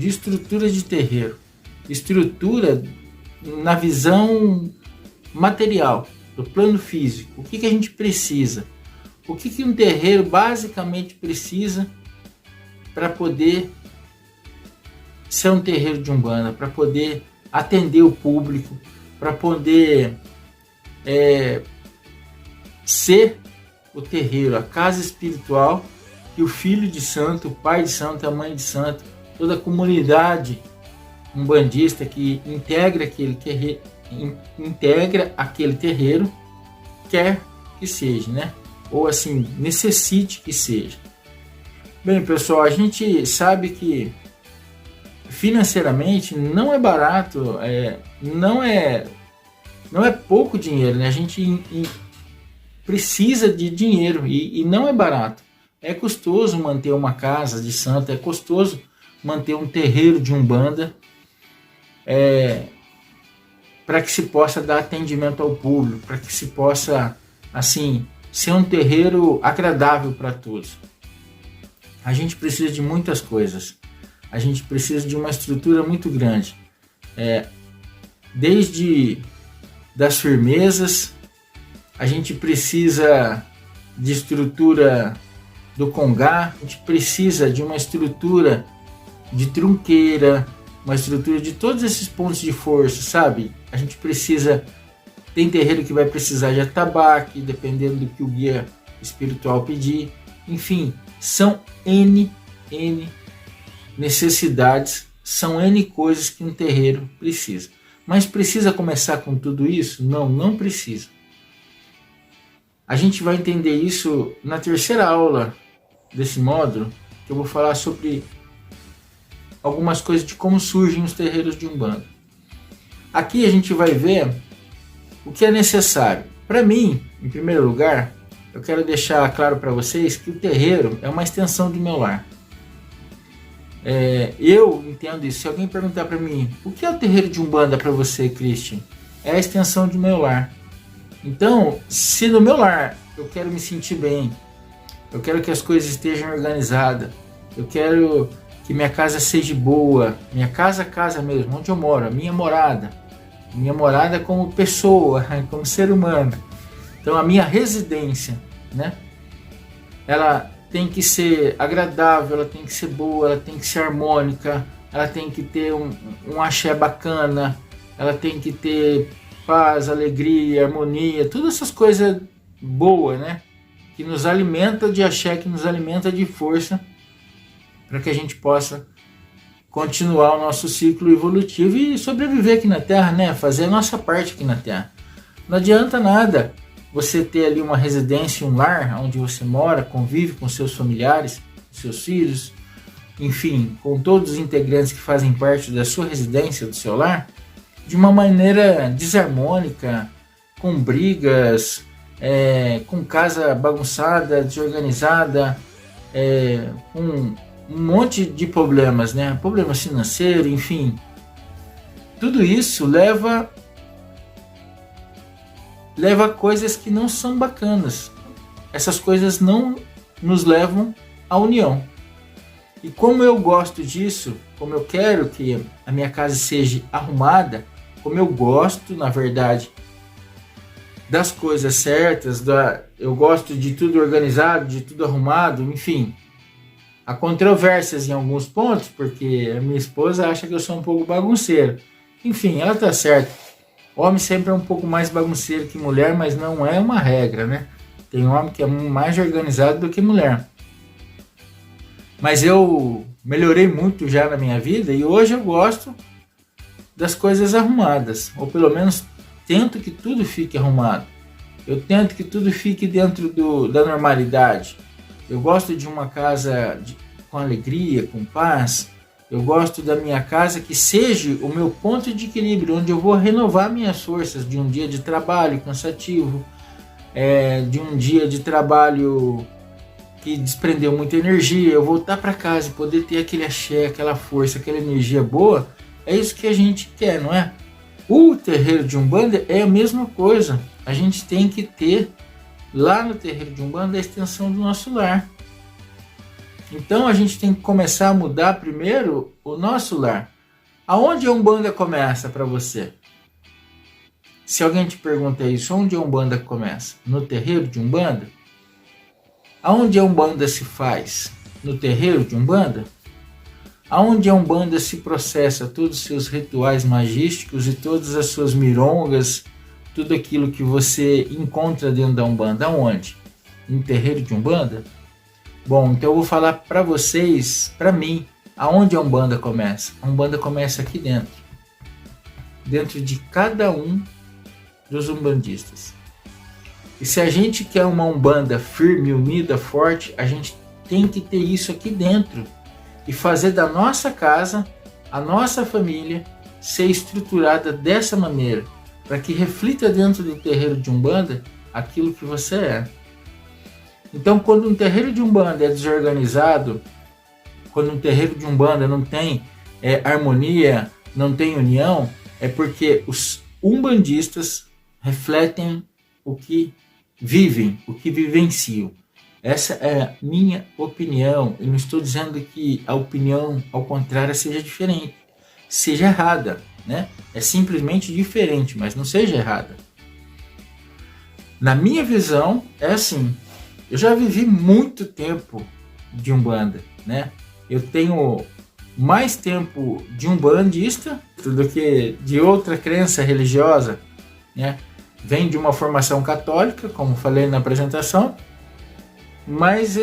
de estrutura de terreiro. Estrutura na visão material, do plano físico. O que a gente precisa? O que um terreiro basicamente precisa para poder ser um terreiro de Umbanda, para poder atender o público, para poder ser o terreiro, a casa espiritual que o filho de santo, o pai de santo, a mãe de santo, toda a comunidade umbandista que integra aquele terreiro quer que seja, né? Ou assim, necessite que seja. Bem, pessoal, a gente sabe que financeiramente não é barato, não é pouco dinheiro, né? A gente precisa de dinheiro e não é barato. É custoso manter uma casa de santo, é custoso manter um terreiro de Umbanda, para que se possa dar atendimento ao público, para que se possa, assim, ser um terreiro agradável para todos. A gente precisa de muitas coisas. A gente precisa de uma estrutura muito grande. Desde das firmezas, a gente precisa de estrutura do congá, a gente precisa de uma estrutura de trunqueira, uma estrutura de todos esses pontos de força, sabe? A gente precisa, tem terreiro que vai precisar de atabaque, dependendo do que o guia espiritual pedir. Enfim, são N necessidades, são N coisas que um terreiro precisa. Mas precisa começar com tudo isso? Não precisa. A gente vai entender isso na terceira aula desse módulo, que eu vou falar sobre algumas coisas de como surgem os terreiros de Umbanda. Aqui a gente vai ver o que é necessário. Para mim, em primeiro lugar, eu quero deixar claro para vocês que o terreiro é uma extensão do meu lar. Eu entendo isso. Se alguém perguntar para mim, o que é o terreiro de Umbanda para você, Christian? É a extensão do meu lar. Então, se no meu lar eu quero me sentir bem, eu quero que as coisas estejam organizadas, eu quero que minha casa seja boa, minha casa mesmo, onde eu moro, a minha morada como pessoa, como ser humano. Então a minha residência, né? Ela tem que ser agradável, ela tem que ser boa, ela tem que ser harmônica, ela tem que ter um axé bacana, ela tem que ter paz, alegria, harmonia, todas essas coisas boas, né? Que nos alimenta de axé, que nos alimenta de força, para que a gente possa continuar o nosso ciclo evolutivo e sobreviver aqui na Terra, né? Fazer a nossa parte aqui na Terra. Não adianta nada você ter ali uma residência, um lar, onde você mora, convive com seus familiares, seus filhos, enfim, com todos os integrantes que fazem parte da sua residência, do seu lar, de uma maneira desarmônica, com brigas, com casa bagunçada, desorganizada, com um monte de problemas, né? Problemas financeiros, enfim. Tudo isso leva a coisas que não são bacanas. Essas coisas não nos levam à união. E como eu gosto disso, como eu quero que a minha casa seja arrumada, como eu gosto, na verdade, das coisas certas, eu gosto de tudo organizado, de tudo arrumado, enfim. Há controvérsias em alguns pontos, porque a minha esposa acha que eu sou um pouco bagunceiro. Enfim, ela tá certa. Homem sempre é um pouco mais bagunceiro que mulher, mas não é uma regra, né? Tem homem que é mais organizado do que mulher. Mas eu melhorei muito já na minha vida e hoje eu gosto das coisas arrumadas. Ou pelo menos tento que tudo fique arrumado. Eu tento que tudo fique dentro da normalidade. Eu gosto de uma casa com alegria, com paz. Eu gosto da minha casa que seja o meu ponto de equilíbrio, onde eu vou renovar minhas forças de um dia de trabalho cansativo, de um dia de trabalho que desprendeu muita energia. Eu voltar para casa e poder ter aquele axé, aquela força, aquela energia boa. É isso que a gente quer, não é? O terreiro de Umbanda é a mesma coisa. A gente tem que ter lá no terreiro de Umbanda a extensão do nosso lar. Então a gente tem que começar a mudar primeiro o nosso lar. Aonde a Umbanda começa para você? Se alguém te pergunta isso, onde a Umbanda começa? No terreiro de Umbanda? Aonde a Umbanda se faz? No terreiro de Umbanda? Aonde a Umbanda se processa todos os seus rituais magísticos e todas as suas mirongas, tudo aquilo que você encontra dentro da Umbanda? Aonde? No terreiro de Umbanda? Bom, então eu vou falar para vocês, para mim, aonde a Umbanda começa. A Umbanda começa aqui dentro. Dentro de cada um dos umbandistas. E se a gente quer uma Umbanda firme, unida, forte, a gente tem que ter isso aqui dentro. E fazer da nossa casa, a nossa família, ser estruturada dessa maneira. Para que reflita dentro do terreiro de Umbanda aquilo que você é. Então, quando um terreiro de Umbanda é desorganizado, quando um terreiro de Umbanda não tem harmonia, não tem união, é porque os umbandistas refletem o que vivem, o que vivenciam. Essa é a minha opinião. Eu não estou dizendo que a opinião ao contrário seja diferente, seja errada, né? É simplesmente diferente, mas não seja errada. Na minha visão, é assim. Eu já vivi muito tempo de Umbanda, né? Eu tenho mais tempo de umbandista do que de outra crença religiosa, né? Vem de uma formação católica, como falei na apresentação, mas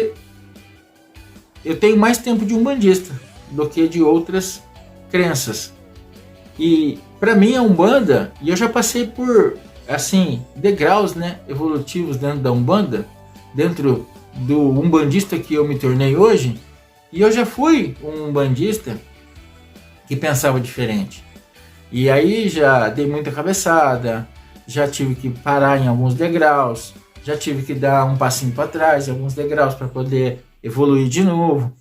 eu tenho mais tempo de umbandista do que de outras crenças. E para mim a Umbanda, e eu já passei por assim degraus, né, evolutivos dentro da Umbanda, dentro do umbandista que eu me tornei hoje, e eu já fui um umbandista que pensava diferente. E aí já dei muita cabeçada, já tive que parar em alguns degraus, já tive que dar um passinho para trás em alguns degraus para poder evoluir de novo.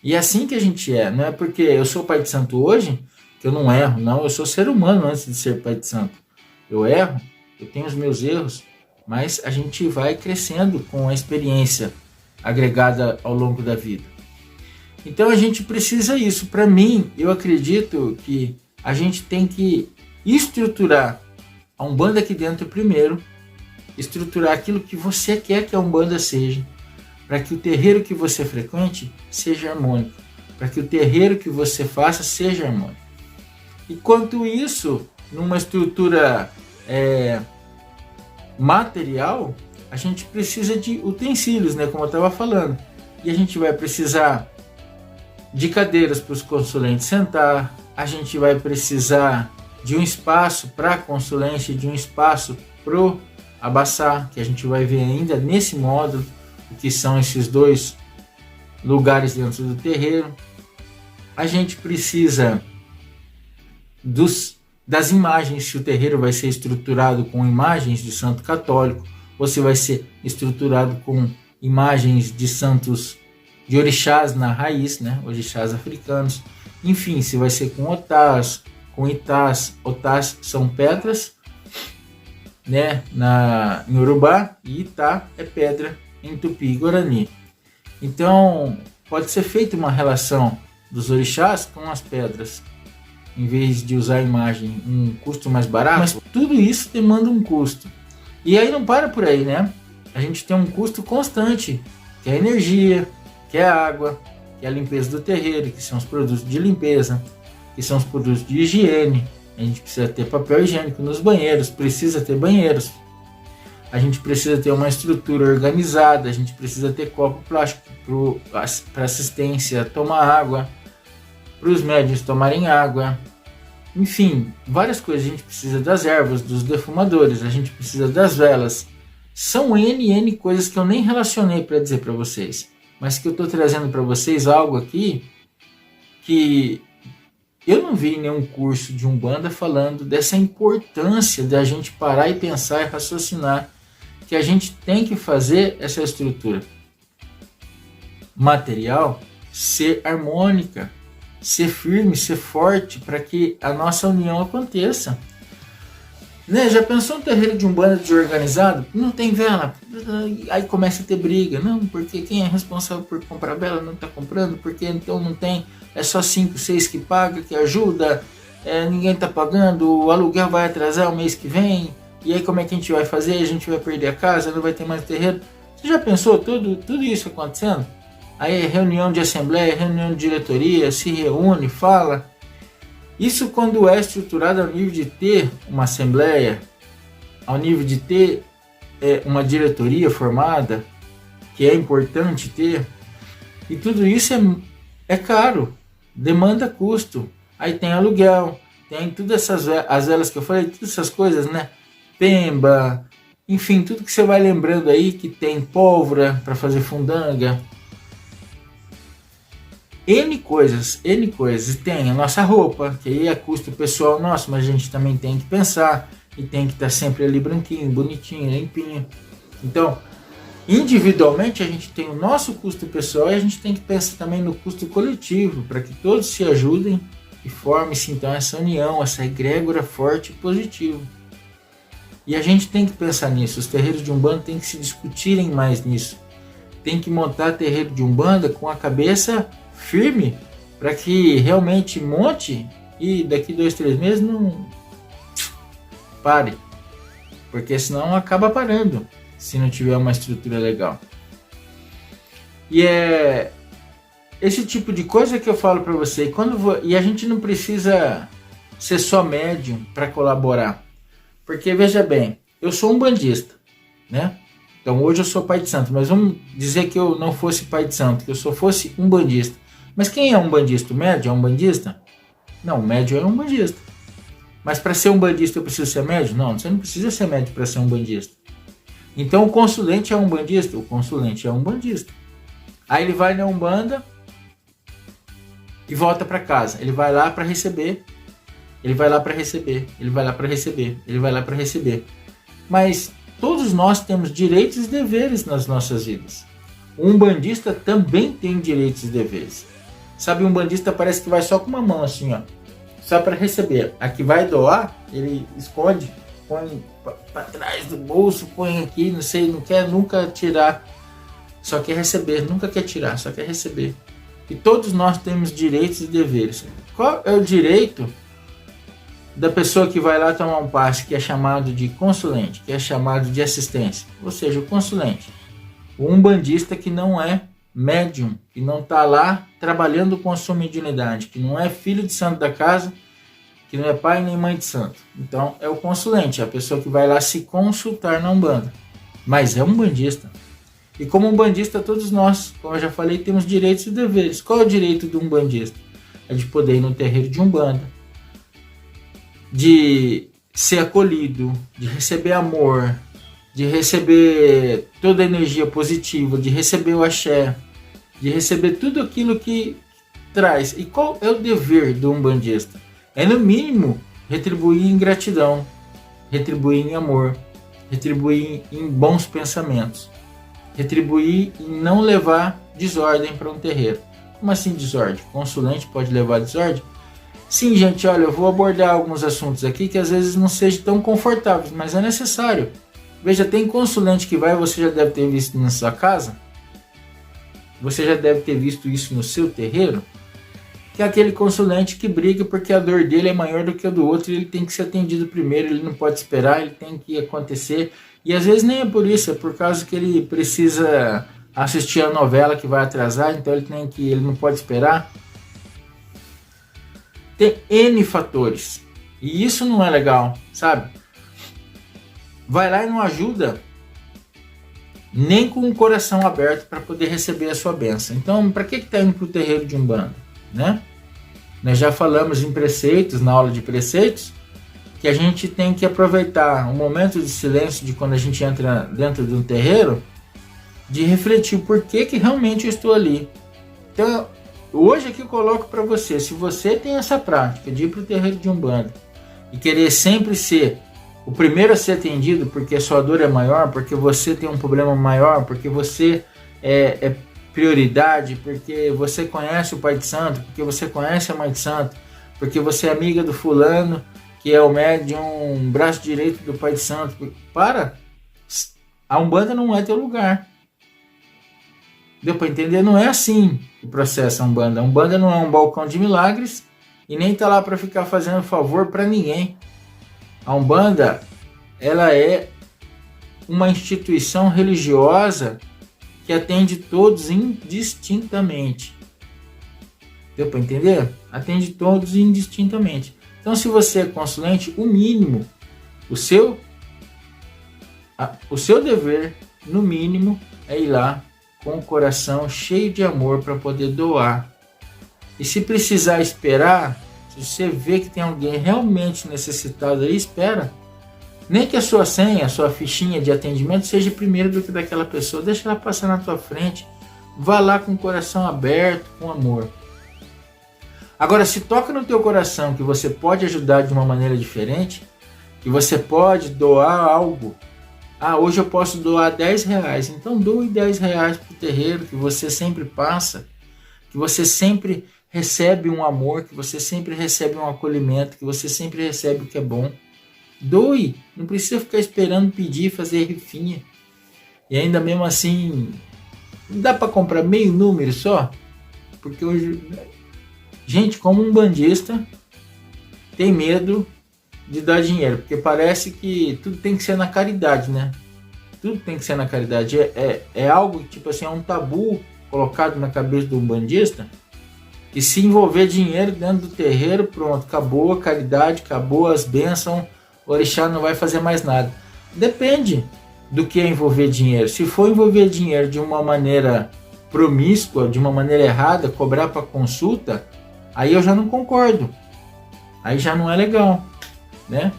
E é assim que a gente é, não é porque eu sou pai de santo hoje que eu não erro, não, eu sou ser humano antes de ser pai de santo. Eu erro, eu tenho os meus erros, mas a gente vai crescendo com a experiência agregada ao longo da vida. Então a gente precisa isso. Para mim, eu acredito que a gente tem que estruturar a Umbanda aqui dentro primeiro, estruturar aquilo que você quer que a Umbanda seja, para que o terreiro que você frequente seja harmônico, para que o terreiro que você faça seja harmônico. E quanto isso, numa estrutura material, a gente precisa de utensílios, né, como eu estava falando. E a gente vai precisar de cadeiras para os consulentes sentar, a gente vai precisar de um espaço para a consulência, de um espaço para o abaçar, que a gente vai ver ainda nesse módulo, o que são esses dois lugares dentro do terreiro. A gente precisa das imagens, se o terreiro vai ser estruturado com imagens de santo católico, ou se vai ser estruturado com imagens de santos, de orixás na raiz, né? Orixás africanos. Enfim, se vai ser com otás, com itás. Otás são pedras, né? Em Urubá, e Itá é pedra em Tupi e Guarani. Então, pode ser feita uma relação dos orixás com as pedras, em vez de usar a imagem, um custo mais barato. Mas tudo isso demanda um custo. E aí não para por aí, né? A gente tem um custo constante, que é a energia, que é a água, que é a limpeza do terreiro, que são os produtos de limpeza, que são os produtos de higiene. A gente precisa ter papel higiênico nos banheiros, precisa ter banheiros. A gente precisa ter uma estrutura organizada, a gente precisa ter copo plástico para assistência tomar água, para os médiuns tomarem água. Enfim, várias coisas. A gente precisa das ervas, dos defumadores, a gente precisa das velas. São N coisas que eu nem relacionei para dizer para vocês, mas que eu estou trazendo para vocês algo aqui que eu não vi em nenhum curso de Umbanda falando dessa importância da gente parar e pensar e raciocinar que a gente tem que fazer essa estrutura material ser harmônica, ser firme, ser forte, para que a nossa união aconteça. Né? Já pensou um terreiro de umbanda desorganizado? Não tem vela. Aí começa a ter briga. Não, porque quem é responsável por comprar vela não está comprando, porque então não tem. É só 5, 6 que paga, que ajuda. Ninguém está pagando, o aluguel vai atrasar o mês que vem. E aí como é que a gente vai fazer? A gente vai perder a casa, não vai ter mais terreiro. Você já pensou tudo isso acontecendo? Aí reunião de assembleia, reunião de diretoria, se reúne, fala. Isso quando é estruturado ao nível de ter uma assembleia, ao nível de ter uma diretoria formada, que é importante ter, e tudo isso é caro, demanda custo. Aí tem aluguel, tem todas as velas que eu falei, todas essas coisas, né? Pemba, enfim, tudo que você vai lembrando aí, que tem pólvora para fazer fundanga. N coisas. E tem a nossa roupa, que aí é custo pessoal nosso, mas a gente também tem que pensar e tem que estar sempre ali branquinho, bonitinho, limpinho. Então, individualmente a gente tem o nosso custo pessoal e a gente tem que pensar também no custo coletivo, para que todos se ajudem e formem-se então essa união, essa egrégora forte e positiva. E a gente tem que pensar nisso, os terreiros de Umbanda tem que se discutirem mais nisso. Tem que montar terreiro de Umbanda com a cabeça firme para que realmente monte e daqui 2, 3 meses não pare, porque senão acaba parando se não tiver uma estrutura legal. E é esse tipo de coisa que eu falo para você. E a gente não precisa ser só médium para colaborar, porque veja bem, eu sou um bandista, né? Então hoje eu sou pai de santo, mas vamos dizer que eu não fosse pai de santo, que eu só fosse um bandista. Mas quem é um bandista? O médium é um bandista? Não, o médium é um bandista. Mas para ser um bandista eu preciso ser médium? Não, você não precisa ser médium para ser um bandista. Então o consulente é um bandista? O consulente é um bandista. Aí ele vai na Umbanda e volta para casa. Ele vai lá para receber. Ele vai lá para receber. Ele vai lá para receber. Ele vai lá para receber. Mas todos nós temos direitos e deveres nas nossas vidas. O umbandista também tem direitos e deveres. Sabe, um bandista parece que vai só com uma mão assim, ó, só para receber. A que vai doar, ele esconde, põe para trás do bolso, põe aqui, não sei, não quer nunca tirar, só quer receber, nunca quer tirar, só quer receber. E todos nós temos direitos e deveres. Qual é o direito da pessoa que vai lá tomar um passe, que é chamado de consulente, que é chamado de assistência? Ou seja, o consulente, o umbandista que não é médium, que não está lá trabalhando com a sua mediunidade, que não é filho de santo da casa, que não é pai nem mãe de santo. Então é o consulente, é a pessoa que vai lá se consultar na Umbanda, mas é um bandista. E como umbandista, todos nós, como eu já falei, temos direitos e deveres. Qual é o direito do umbandista? É de poder ir no terreiro de Umbanda, de ser acolhido, de receber amor, de receber toda a energia positiva, de receber o axé, de receber tudo aquilo que traz. E qual é o dever do umbandista? É no mínimo retribuir em gratidão, retribuir em amor, retribuir em bons pensamentos, retribuir em não levar desordem para um terreiro. Como assim desordem? O consulente pode levar desordem? Sim, gente, olha, eu vou abordar alguns assuntos aqui que às vezes não sejam tão confortáveis, mas é necessário. Veja, tem consulente que vai, você já deve ter visto na sua casa, você já deve ter visto isso no seu terreiro, que é aquele consulente que briga porque a dor dele é maior do que a do outro e ele tem que ser atendido primeiro, ele não pode esperar, ele tem que acontecer. E às vezes nem é por isso, é por causa que ele precisa assistir a novela que vai atrasar, então ele não pode esperar. Tem N fatores. E isso não é legal, sabe? Vai lá e não ajuda nem com o coração aberto para poder receber a sua bênção. Então, para que está indo para o terreiro de Umbanda? Né? Nós já falamos em preceitos, na aula de preceitos, que a gente tem que aproveitar um momento de silêncio de quando a gente entra dentro de um terreiro, de refletir o porquê que realmente eu estou ali. Então, hoje aqui eu coloco para você, se você tem essa prática de ir para o terreiro de Umbanda e querer sempre ser o primeiro a ser atendido porque a sua dor é maior, porque você tem um problema maior, porque você é prioridade, porque você conhece o pai de santo, porque você conhece a mãe de santo, porque você é amiga do fulano que é o médium braço direito do Pai de Santo. Para! A Umbanda não é teu lugar. Deu para entender? Não é assim o processo a Umbanda. A Umbanda não é um balcão de milagres e nem tá lá para ficar fazendo favor para ninguém. A Umbanda, ela é uma instituição religiosa que atende todos indistintamente. Deu para entender? Atende todos indistintamente. Então, se você é consulente, o mínimo, o seu dever, no mínimo, é ir lá com o coração cheio de amor para poder doar. E se precisar esperar, se você vê que tem alguém realmente necessitado aí, espera. Nem que a sua senha, a sua fichinha de atendimento seja primeiro do que daquela pessoa. Deixa ela passar na tua frente. Vá lá com o coração aberto, com amor. Agora, se toca no teu coração que você pode ajudar de uma maneira diferente, que você pode doar algo. Hoje eu posso doar R$10. Então doe R$10 para o terreiro, que você sempre passa, que você sempre recebe um amor, que você sempre recebe um acolhimento, que você sempre recebe o que é bom. Doe, não precisa ficar esperando pedir, fazer rifinha. E ainda mesmo assim, não dá para comprar meio número só? Porque hoje, gente, como um bandista tem medo de dar dinheiro, porque parece que tudo tem que ser na caridade, né? Tudo tem que ser na caridade. É algo tipo assim, é um tabu colocado na cabeça do bandista, que se envolver dinheiro dentro do terreiro, pronto, acabou a caridade, acabou as bênçãos, o orixá não vai fazer mais nada. Depende do que é envolver dinheiro. Se for envolver dinheiro de uma maneira promíscua, de uma maneira errada, cobrar para consulta, aí eu já não concordo. Aí já não é legal, né?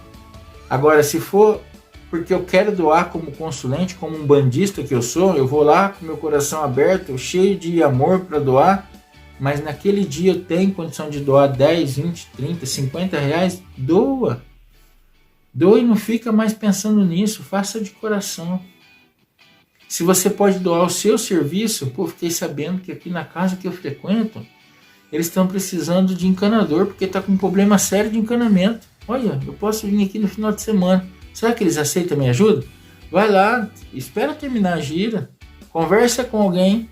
Agora, se for porque eu quero doar como consulente, como um bandista que eu sou, eu vou lá com meu coração aberto, cheio de amor para doar, mas naquele dia eu tenho condição de doar 10, 20, 30, 50 reais, doa. Doe e não fica mais pensando nisso, faça de coração. Se você pode doar o seu serviço, fiquei sabendo que aqui na casa que eu frequento, eles estão precisando de encanador, porque está com um problema sério de encanamento. Olha, eu posso vir aqui no final de semana. Será que eles aceitam a minha ajuda? Vai lá, espera terminar a gira, conversa com alguém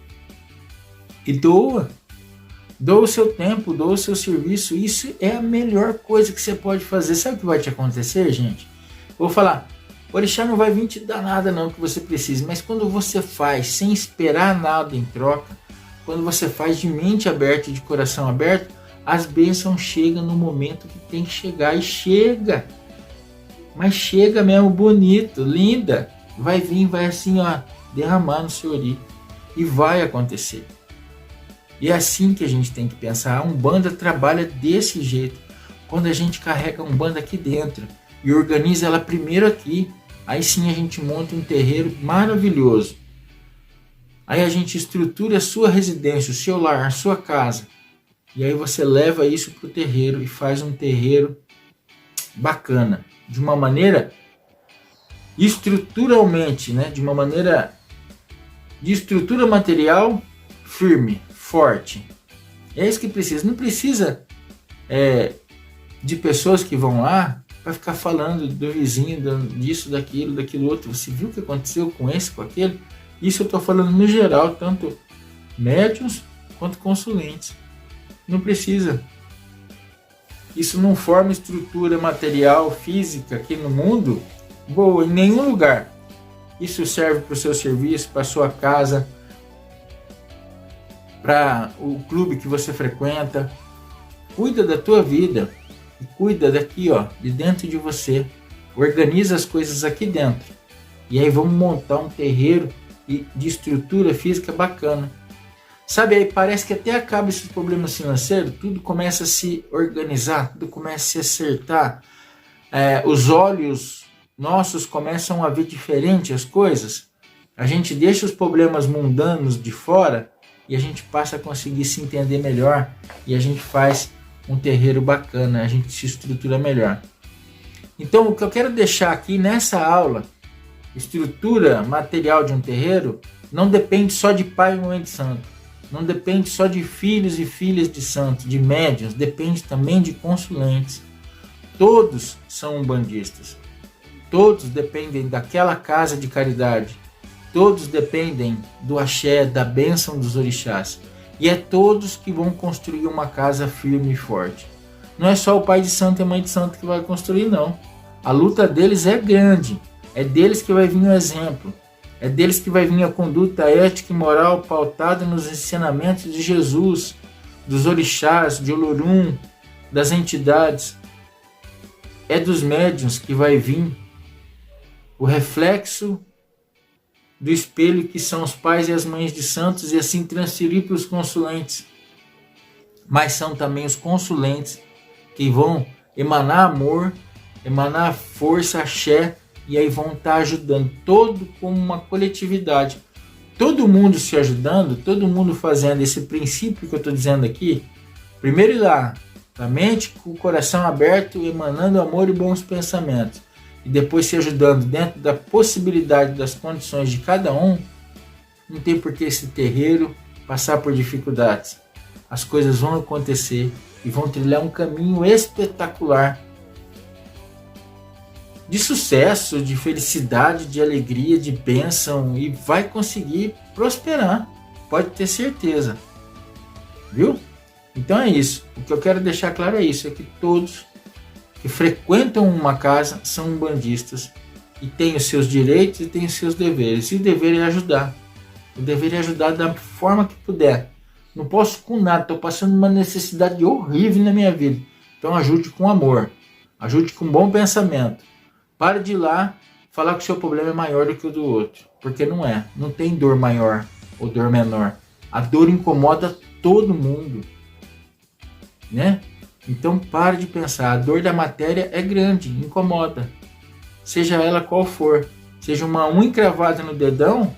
e doa. Doa o seu tempo, doa o seu serviço. Isso é a melhor coisa que você pode fazer. Sabe o que vai te acontecer, gente? Vou falar, o orixá não vai vir te dar nada não que você precise, mas quando você faz sem esperar nada em troca, quando você faz de mente aberta e de coração aberto, as bênçãos chegam no momento que tem que chegar e chega. Mas chega mesmo bonito, linda. Vai vir, vai assim, ó, derramar no seu ori. E vai acontecer. E é assim que a gente tem que pensar. A Umbanda trabalha desse jeito. Quando a gente carrega a Umbanda aqui dentro e organiza ela primeiro aqui, aí sim a gente monta um terreiro maravilhoso. Aí a gente estrutura a sua residência, o seu lar, a sua casa. E aí você leva isso para o terreiro e faz um terreiro bacana. De uma maneira estruturalmente, né? De uma maneira de estrutura material firme, forte. É isso que precisa. Não precisa de pessoas que vão lá para ficar falando do vizinho, disso, daquilo outro. Você viu o que aconteceu com esse, com aquele? Isso eu estou falando no geral, tanto médiuns quanto consulentes. Não precisa. Isso não forma estrutura material, física aqui no mundo boa, em nenhum lugar. Isso serve para o seu serviço, para a sua casa, para o clube que você frequenta. Cuida da tua vida e cuida daqui, ó, de dentro de você. Organiza as coisas aqui dentro. E aí vamos montar um terreiro de estrutura física bacana. Sabe, aí parece que até acaba esses problemas financeiros, tudo começa a se organizar, tudo começa a se acertar. Os olhos nossos começam a ver diferente as coisas. A gente deixa os problemas mundanos de fora e a gente passa a conseguir se entender melhor e a gente faz um terreiro bacana, a gente se estrutura melhor. Então, o que eu quero deixar aqui nessa aula, estrutura material de um terreiro, não depende só de pai e mãe de santo. Não depende só de filhos e filhas de santos, de médiuns, depende também de consulentes. Todos são umbandistas. Todos dependem daquela casa de caridade. Todos dependem do axé, da bênção dos orixás. E é todos que vão construir uma casa firme e forte. Não é só o pai de santo e a mãe de santo que vai construir, não. A luta deles é grande. É deles que vai vir o exemplo. É deles que vai vir a conduta ética e moral pautada nos ensinamentos de Jesus, dos orixás, de Olorum, das entidades. É dos médiuns que vai vir o reflexo do espelho que são os pais e as mães de santos e assim transferir para os consulentes. Mas são também os consulentes que vão emanar amor, emanar força, axé, e aí vão estar ajudando todo como uma coletividade. Todo mundo se ajudando, todo mundo fazendo esse princípio que eu estou dizendo aqui. Primeiro ir lá, com a mente, com o coração aberto, emanando amor e bons pensamentos. E depois se ajudando dentro da possibilidade das condições de cada um. Não tem por que esse terreiro passar por dificuldades. As coisas vão acontecer e vão trilhar um caminho espetacular de sucesso, de felicidade, de alegria, de bênção, e vai conseguir prosperar, pode ter certeza, viu? Então é isso, o que eu quero deixar claro é isso, é que todos que frequentam uma casa são umbandistas e têm os seus direitos e têm os seus deveres, e o dever é ajudar, da forma que puder. Não posso com nada, estou passando uma necessidade horrível na minha vida, então ajude com amor, ajude com bom pensamento. Pare de ir lá falar que o seu problema é maior do que o do outro. Porque não é. Não tem dor maior ou dor menor. A dor incomoda todo mundo. Né? Então pare de pensar. A dor da matéria é grande, incomoda. Seja ela qual for. Seja uma unha encravada no dedão,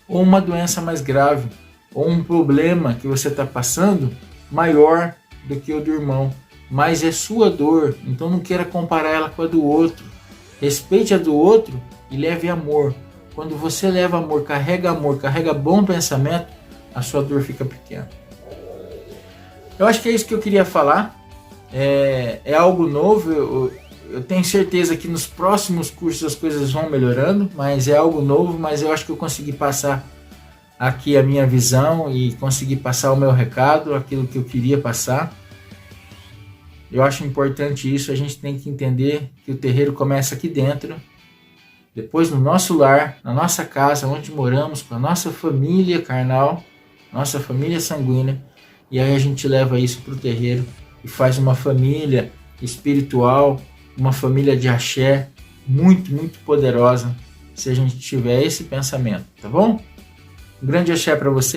ou uma doença mais grave, ou um problema que você está passando maior do que o do irmão. Mas é sua dor, então não queira comparar ela com a do outro. Respeite a do outro e leve amor. Quando você leva amor, carrega bom pensamento, a sua dor fica pequena. Eu acho que é isso que eu queria falar. É algo novo. Eu tenho certeza que nos próximos cursos as coisas vão melhorando, mas é algo novo. Mas eu acho que eu consegui passar aqui a minha visão e consegui passar o meu recado, aquilo que eu queria passar. Eu acho importante isso, a gente tem que entender que o terreiro começa aqui dentro, depois no nosso lar, na nossa casa, onde moramos, com a nossa família carnal, nossa família sanguínea, e aí a gente leva isso para o terreiro e faz uma família espiritual, uma família de axé muito, muito poderosa, se a gente tiver esse pensamento, tá bom? Um grande axé para você.